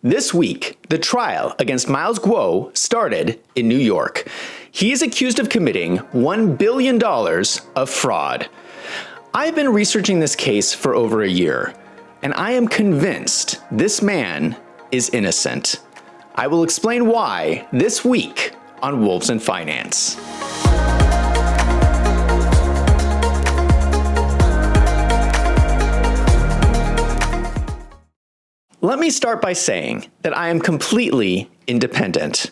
This week, the trial against Miles Guo started in New York. He is accused of committing $1 billion of fraud. I've been researching this case for over a year, and I am convinced this man is innocent. I will explain why this week on Wolves in Finance. Let me start by saying that I am completely independent.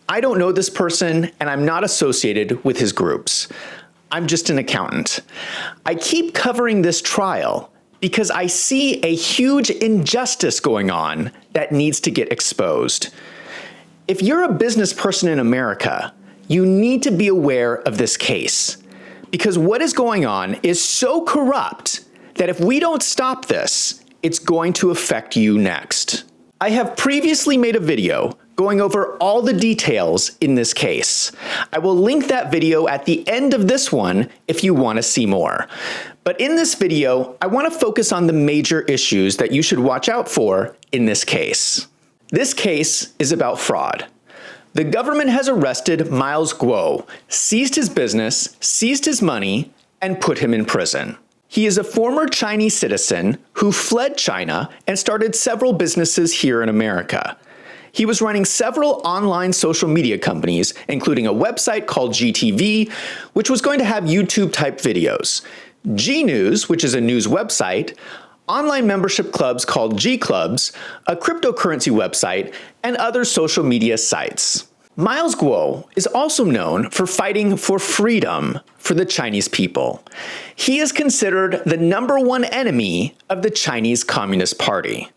I don't know this person, and I'm not associated with his groups. I'm just an accountant. I keep covering this trial because I see a huge injustice going on that needs to get exposed. If you're a business person in America, you need to be aware of this case, because what is going on is so corrupt that if we don't stop this, it's going to affect you next. I have previously made a video going over all the details in this case. I will link that video at the end of this one if you want to see more. But in this video, I want to focus on the major issues that you should watch out for in this case. This case is about fraud. The government has arrested Miles Guo, seized his business, seized his money, and put him in prison. He is a former Chinese citizen who fled China and started several businesses here in America. He was running several online social media companies, including a website called GTV, which was going to have YouTube-type videos, G News, which is a news website, online membership clubs called G Clubs, a cryptocurrency website, and other social media sites. Miles Guo is also known for fighting for freedom for the Chinese people. He is considered the #1 enemy of the Chinese Communist Party.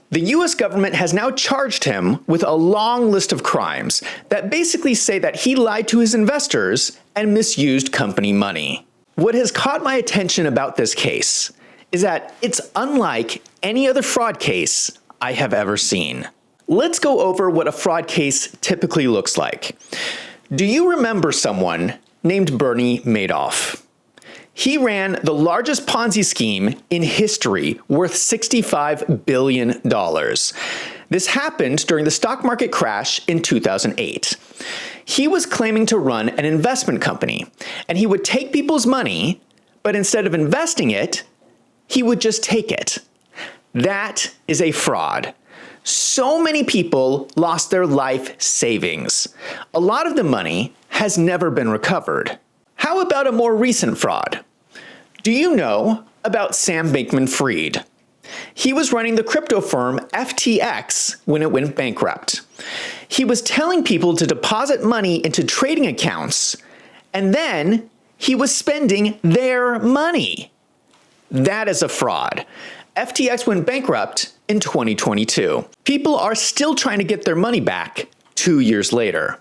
The US government has now charged him with a long list of crimes that basically say that he lied to his investors and misused company money. What has caught my attention about this case is that it's unlike any other fraud case I have ever seen. Let's go over what a fraud case typically looks like. Do you remember someone named Bernie Madoff? He ran the largest Ponzi scheme in history, worth $65 billion. This happened during the stock market crash in 2008. He was claiming to run an investment company, and he would take people's money, but instead of investing it, he would just take it. That is a fraud. So many people lost their life savings. A lot of the money has never been recovered. How about a more recent fraud? Do you know about Sam Bankman-Fried? He was running the crypto firm FTX when it went bankrupt. He was telling people to deposit money into trading accounts, and then he was spending their money. That is a fraud. FTX went bankrupt in 2022. People are still trying to get their money back 2 years later.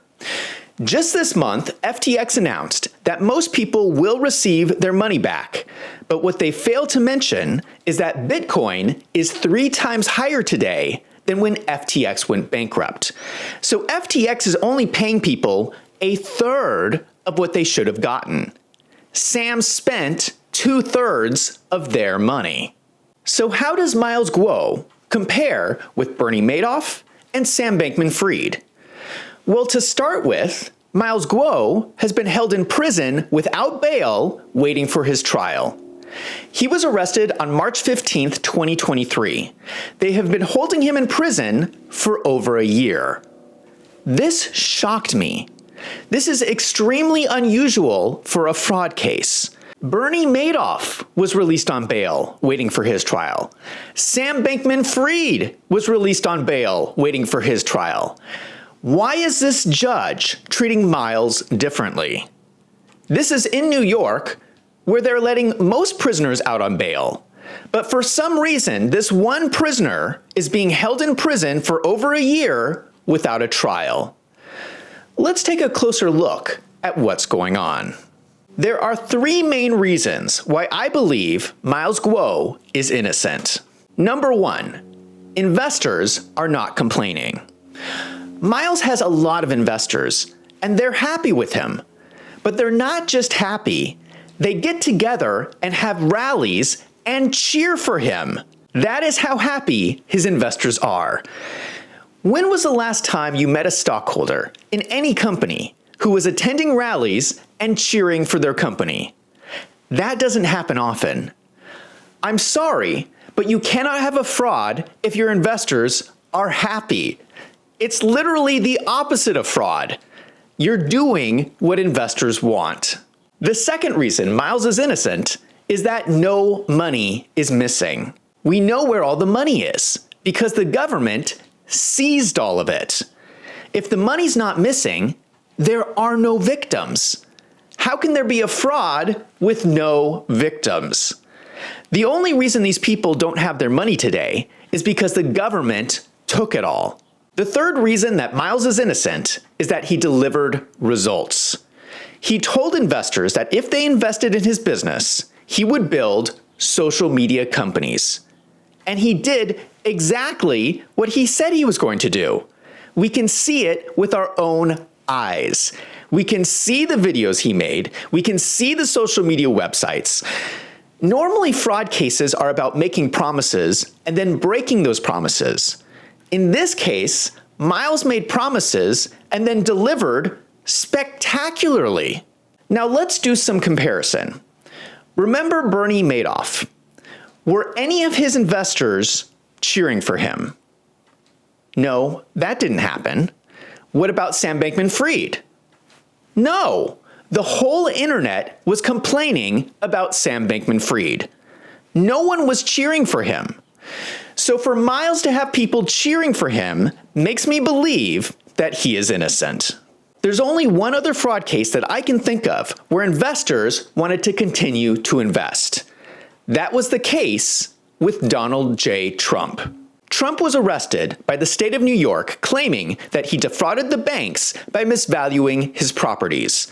Just this month, FTX announced that most people will receive their money back. But what they fail to mention is that Bitcoin is 3 times higher today than when FTX went bankrupt. So FTX is only paying people 1/3 of what they should have gotten. Sam spent 2/3 of their money. So how does Miles Guo compare with Bernie Madoff and Sam Bankman-Fried? Well, to start with, Miles Guo has been held in prison without bail, waiting for his trial. He was arrested on March 15th, 2023. They have been holding him in prison for over a year. This shocked me. This is extremely unusual for a fraud case. Bernie Madoff was released on bail, waiting for his trial. Sam Bankman-Fried was released on bail, waiting for his trial. Why is this judge treating Miles differently? This is in New York, where they're letting most prisoners out on bail. But for some reason, this one prisoner is being held in prison for over a year without a trial. Let's take a closer look at what's going on. There are 3 main reasons why I believe Miles Guo is innocent. Number 1, investors are not complaining. Miles has a lot of investors, and they're happy with him. But they're not just happy. They get together and have rallies and cheer for him. That is how happy his investors are. When was the last time you met a stockholder in any company who was attending rallies and cheering for their company? That doesn't happen often. I'm sorry, but you cannot have a fraud if your investors are happy. It's literally the opposite of fraud. You're doing what investors want. The second reason Miles is innocent is that no money is missing. We know where all the money is because the government seized all of it. If the money's not missing, there are no victims. How can there be a fraud with no victims? The only reason these people don't have their money today is because the government took it all. The third reason that Miles is innocent is that he delivered results. He told investors that if they invested in his business, he would build social media companies. And he did exactly what he said he was going to do. We can see it with our own eyes. We can see the videos he made. We can see the social media websites. Normally, fraud cases are about making promises and then breaking those promises. In this case, Miles made promises and then delivered spectacularly. Now let's do some comparison. Remember Bernie Madoff? Were any of his investors cheering for him? No, that didn't happen. What about Sam Bankman-Fried? No, the whole internet was complaining about Sam Bankman-Fried. No one was cheering for him. So for Miles to have people cheering for him makes me believe that he is innocent. There's only one other fraud case that I can think of where investors wanted to continue to invest. That was the case with Donald J. Trump. Trump was arrested by the state of New York claiming that he defrauded the banks by misvaluing his properties.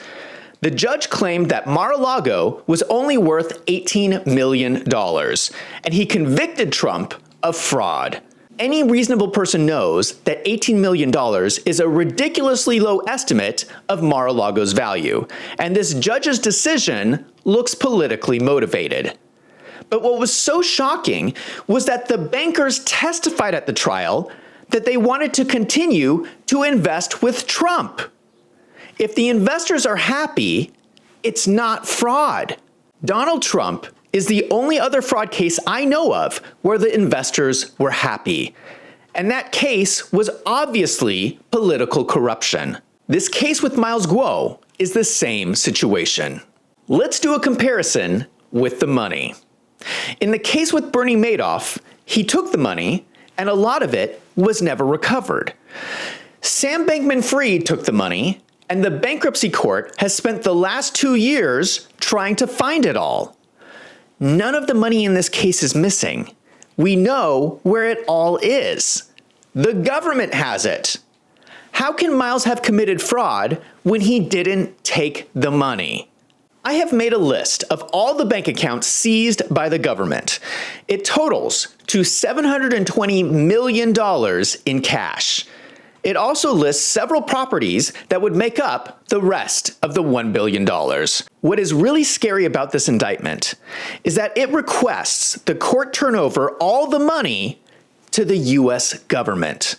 The judge claimed that Mar-a-Lago was only worth $18 million, and he convicted Trump of fraud. Any reasonable person knows that $18 million is a ridiculously low estimate of Mar-a-Lago's value, and this judge's decision looks politically motivated. But what was so shocking was that the bankers testified at the trial that they wanted to continue to invest with Trump. If the investors are happy, it's not fraud. Donald Trump is the only other fraud case I know of where the investors were happy. And that case was obviously political corruption. This case with Miles Guo is the same situation. Let's do a comparison with the money. In the case with Bernie Madoff, he took the money and a lot of it was never recovered. Sam Bankman-Fried took the money and the bankruptcy court has spent the last 2 years trying to find it all. None of the money in this case is missing. We know where it all is. The government has it. How can Miles have committed fraud when he didn't take the money? I have made a list of all the bank accounts seized by the government. It totals to $720 million in cash. It also lists several properties that would make up the rest of the $1 billion. What is really scary about this indictment is that it requests the court turn over all the money to the U.S. government.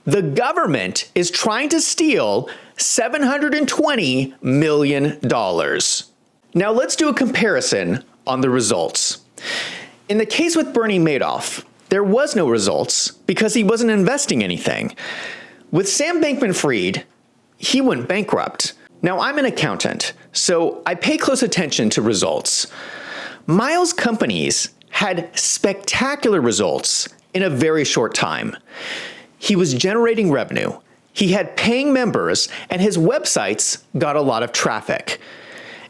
The government is trying to steal $720 million. Now let's do a comparison on the results. In the case with Bernie Madoff, there was no results because he wasn't investing anything. With Sam Bankman-Fried, he went bankrupt. Now I'm an accountant, so I pay close attention to results. Miles' companies had spectacular results in a very short time. He was generating revenue, he had paying members, and his websites got a lot of traffic.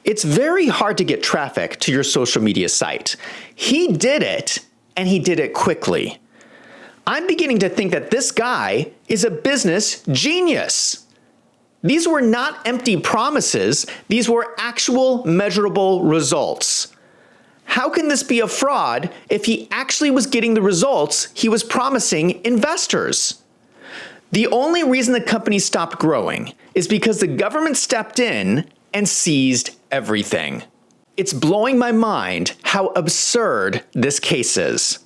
It's very hard to get traffic to your social media site. He did it, and he did it quickly. I'm beginning to think that this guy is a business genius. These were not empty promises. These were actual measurable results. How can this be a fraud if he actually was getting the results he was promising investors? The only reason the company stopped growing is because the government stepped in and seized everything. It's blowing my mind how absurd this case is.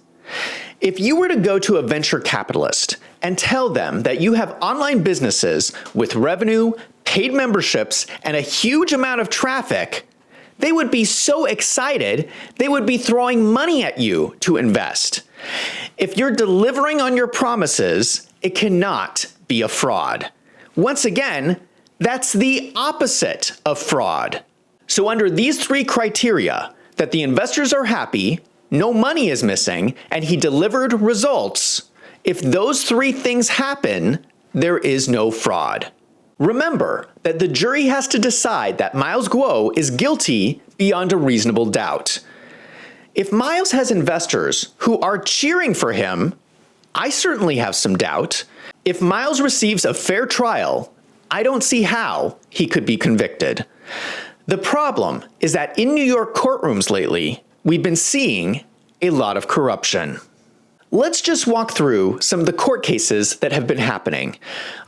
If you were to go to a venture capitalist and tell them that you have online businesses with revenue, paid memberships, and a huge amount of traffic, they would be so excited, they would be throwing money at you to invest. If you're delivering on your promises, it cannot be a fraud. Once again, that's the opposite of fraud. So under these three criteria, that the investors are happy, no money is missing, and he delivered results, if those three things happen, there is no fraud. Remember that the jury has to decide that Miles Guo is guilty beyond a reasonable doubt. If Miles has investors who are cheering for him, I certainly have some doubt. If Miles receives a fair trial, I don't see how he could be convicted. The problem is that in New York courtrooms lately, we've been seeing a lot of corruption. Let's just walk through some of the court cases that have been happening.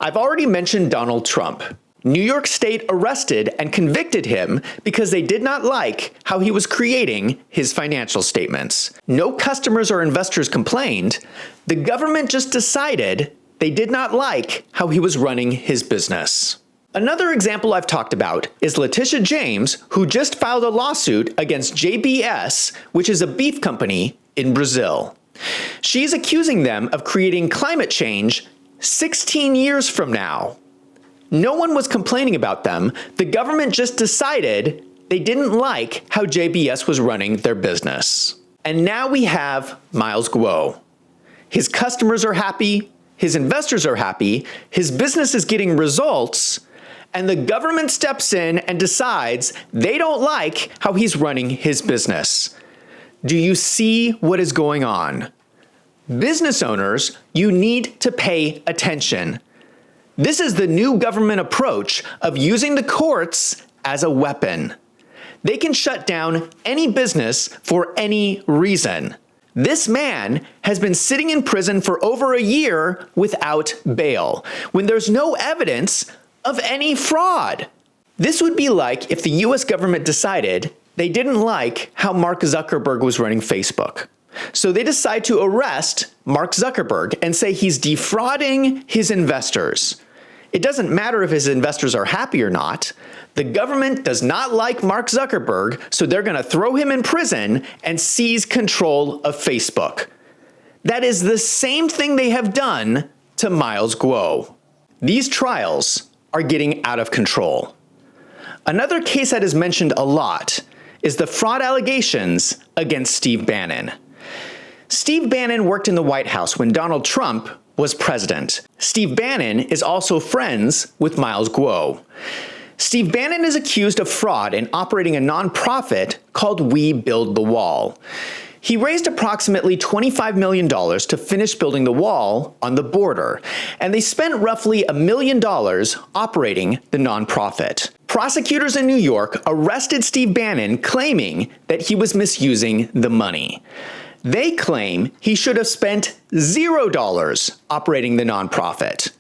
I've already mentioned Donald Trump. New York State arrested and convicted him because they did not like how he was creating his financial statements. No customers or investors complained. The government just decided they did not like how he was running his business. Another example I've talked about is Letitia James, who just filed a lawsuit against JBS, which is a beef company in Brazil. She's accusing them of creating climate change 16 years from now. No one was complaining about them. The government just decided they didn't like how JBS was running their business. And now we have Miles Guo. His customers are happy, his investors are happy, his business is getting results, and the government steps in and decides they don't like how he's running his business. Do you see what is going on? Business owners, you need to pay attention. This is the new government approach of using the courts as a weapon. They can shut down any business for any reason. This man has been sitting in prison for over a year without bail, when there's no evidence of any fraud. This would be like if the US government decided they didn't like how Mark Zuckerberg was running Facebook. So they decide to arrest Mark Zuckerberg and say he's defrauding his investors. It doesn't matter if his investors are happy or not. The government does not like Mark Zuckerberg, so they're going to throw him in prison and seize control of Facebook. That is the same thing they have done to Miles Guo. These trials are getting out of control. Another case that is mentioned a lot is the fraud allegations against Steve Bannon. Steve Bannon worked in the White House when Donald Trump was president. Steve Bannon is also friends with Miles Guo. Steve Bannon is accused of fraud in operating a nonprofit called We Build the Wall. He raised approximately $25 million to finish building the wall on the border, and they spent roughly $1 million operating the nonprofit. Prosecutors in New York arrested Steve Bannon, claiming that he was misusing the money. They claim he should have spent $0 operating the nonprofit.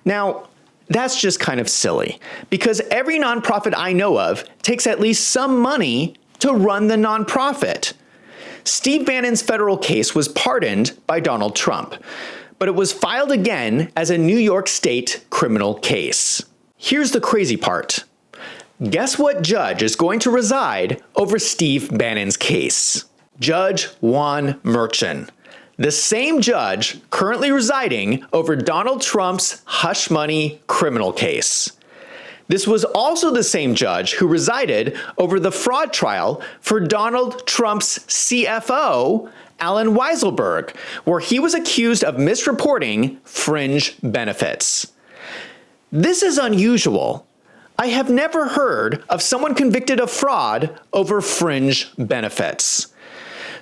Now, that's just kind of silly, because every nonprofit I know of takes at least some money to run the nonprofit. Steve Bannon's federal case was pardoned by Donald Trump, but it was filed again as a New York State criminal case. Here's the crazy part. Guess what judge is going to reside over Steve Bannon's case? Judge Juan Merchan, the same judge currently residing over Donald Trump's hush money criminal case. This was also the same judge who resided over the fraud trial for Donald Trump's CFO, Alan Weisselberg, where he was accused of misreporting fringe benefits. This is unusual. I have never heard of someone convicted of fraud over fringe benefits.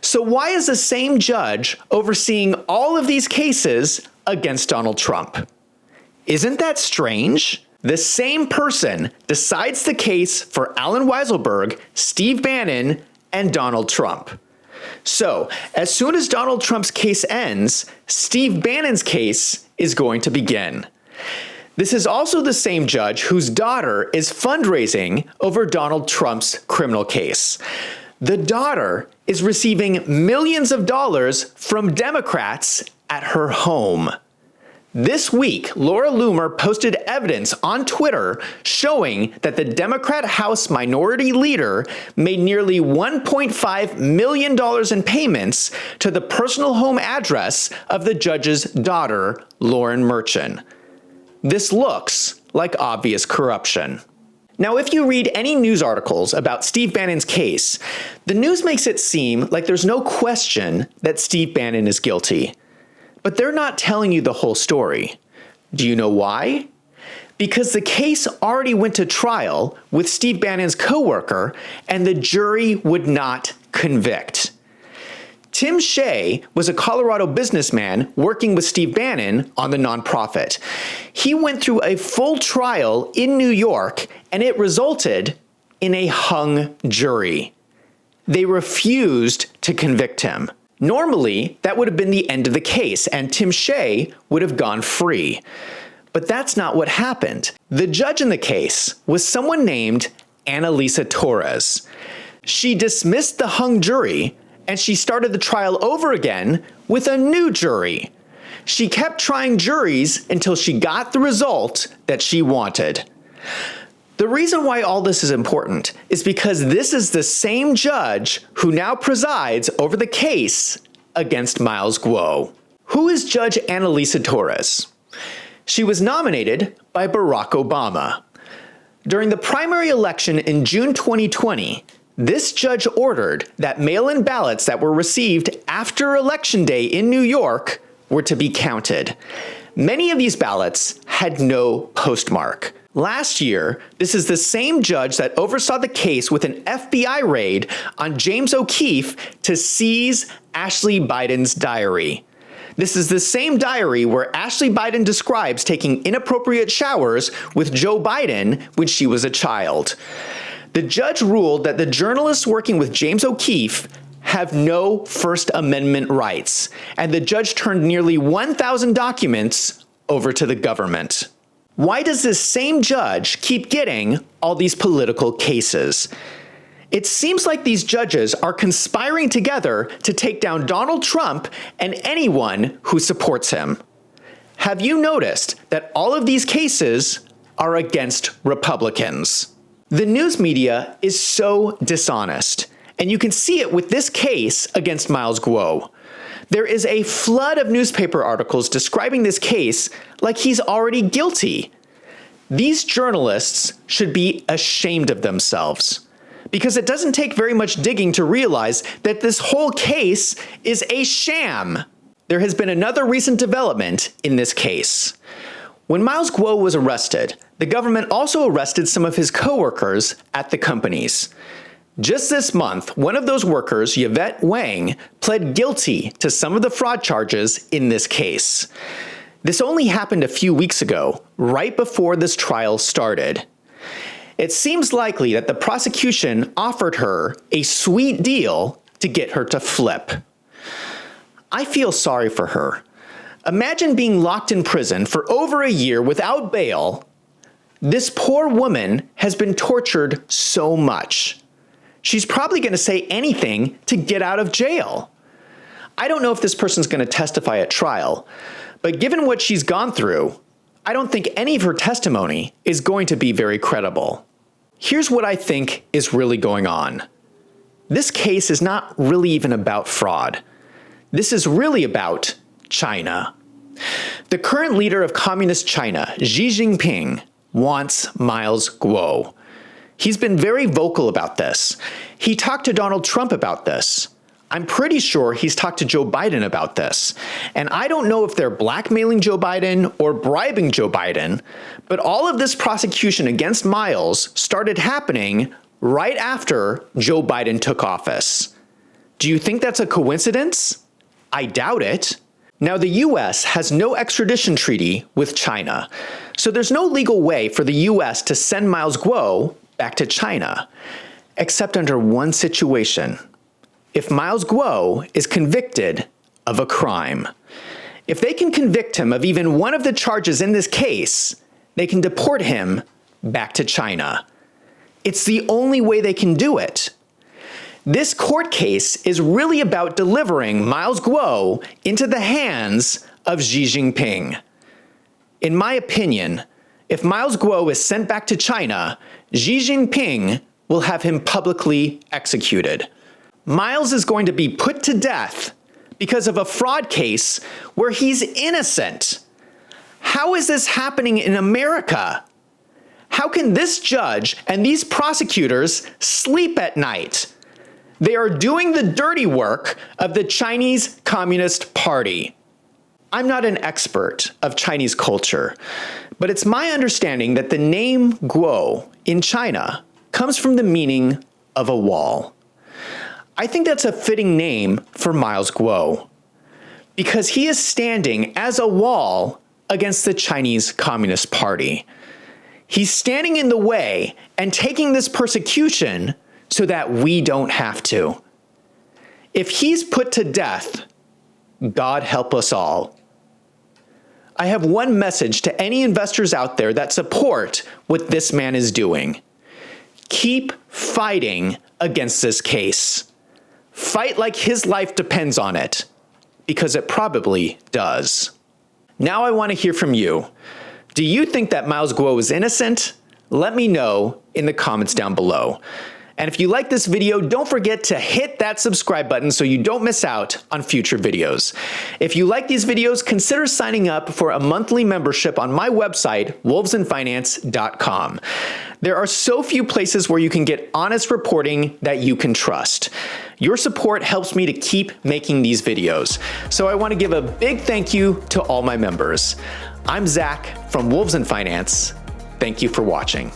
So why is the same judge overseeing all of these cases against Donald Trump? Isn't that strange? The same person decides the case for Alan Weisselberg, Steve Bannon, and Donald Trump. So, as soon as Donald Trump's case ends, Steve Bannon's case is going to begin. This is also the same judge whose daughter is fundraising over Donald Trump's criminal case. The daughter is receiving millions of dollars from Democrats at her home. This week, Laura Loomer posted evidence on Twitter showing that the Democrat House Minority Leader made nearly $1.5 million in payments to the personal home address of the judge's daughter, Lauren Merchant. This looks like obvious corruption. Now, if you read any news articles about Steve Bannon's case, the news makes it seem like there's no question that Steve Bannon is guilty. But they're not telling you the whole story. Do you know why? Because the case already went to trial with Steve Bannon's coworker, and the jury would not convict. Tim Shea was a Colorado businessman working with Steve Bannon on the nonprofit. He went through a full trial in New York, and it resulted in a hung jury. They refused to convict him. Normally, that would have been the end of the case, and Tim Shea would have gone free. But that's not what happened. The judge in the case was someone named Annalisa Torres. She dismissed the hung jury, and she started the trial over again with a new jury. She kept trying juries until she got the result that she wanted. The reason why all this is important is because this is the same judge who now presides over the case against Miles Guo. Who is Judge Annalisa Torres? She was nominated by Barack Obama. During the primary election in June 2020, this judge ordered that mail-in ballots that were received after Election Day in New York were to be counted. Many of these ballots had no postmark. Last year, this is the same judge that oversaw the case with an FBI raid on James O'Keefe to seize Ashley Biden's diary. This is the same diary where Ashley Biden describes taking inappropriate showers with Joe Biden when she was a child. The judge ruled that the journalists working with James O'Keefe have no First Amendment rights, and the judge turned nearly 1,000 documents over to the government. Why does this same judge keep getting all these political cases? It seems like these judges are conspiring together to take down Donald Trump and anyone who supports him. Have you noticed that all of these cases are against Republicans? The news media is so dishonest, and you can see it with this case against Miles Guo. There is a flood of newspaper articles describing this case like he's already guilty. These journalists should be ashamed of themselves, because it doesn't take very much digging to realize that this whole case is a sham. There has been another recent development in this case. When Miles Guo was arrested, the government also arrested some of his coworkers at the companies. Just this month, one of those workers, Yvette Wang, pled guilty to some of the fraud charges in this case. This only happened a few weeks ago, right before this trial started. It seems likely that the prosecution offered her a sweet deal to get her to flip. I feel sorry for her. Imagine being locked in prison for over a year without bail. This poor woman has been tortured so much. She's probably going to say anything to get out of jail. I don't know if this person's going to testify at trial, but given what she's gone through, I don't think any of her testimony is going to be very credible. Here's what I think is really going on. This case is not really even about fraud. This is really about China. The current leader of Communist China, Xi Jinping, wants Miles Guo. He's been very vocal about this. He talked to Donald Trump about this. I'm pretty sure he's talked to Joe Biden about this. And I don't know if they're blackmailing Joe Biden or bribing Joe Biden, but all of this prosecution against Miles started happening right after Joe Biden took office. Do you think that's a coincidence? I doubt it. Now, the U.S. has no extradition treaty with China, so there's no legal way for the U.S. to send Miles Guo back to China, except under one situation. If Miles Guo is convicted of a crime. If they can convict him of even one of the charges in this case, they can deport him back to China. It's the only way they can do it. This court case is really about delivering Miles Guo into the hands of Xi Jinping. In my opinion, if Miles Guo is sent back to China, Xi Jinping will have him publicly executed. Miles is going to be put to death because of a fraud case where he's innocent. How is this happening in America? How can this judge and these prosecutors sleep at night? They are doing the dirty work of the Chinese Communist Party. I'm not an expert of Chinese culture, but it's my understanding that the name Guo in China comes from the meaning of a wall. I think that's a fitting name for Miles Guo because he is standing as a wall against the Chinese Communist Party. He's standing in the way and taking this persecution so that we don't have to. If he's put to death, God help us all. I have one message to any investors out there that support what this man is doing. Keep fighting against this case. Fight like his life depends on it, because it probably does. Now I want to hear from you. Do you think that Miles Guo is innocent? Let me know in the comments down below. And if you like this video, don't forget to hit that subscribe button so you don't miss out on future videos. If you like these videos, consider signing up for a monthly membership on my website, wolvesandfinance.com. There are so few places where you can get honest reporting that you can trust. Your support helps me to keep making these videos. So I want to give a big thank you to all my members. I'm Zach from Wolves and Finance. Thank you for watching.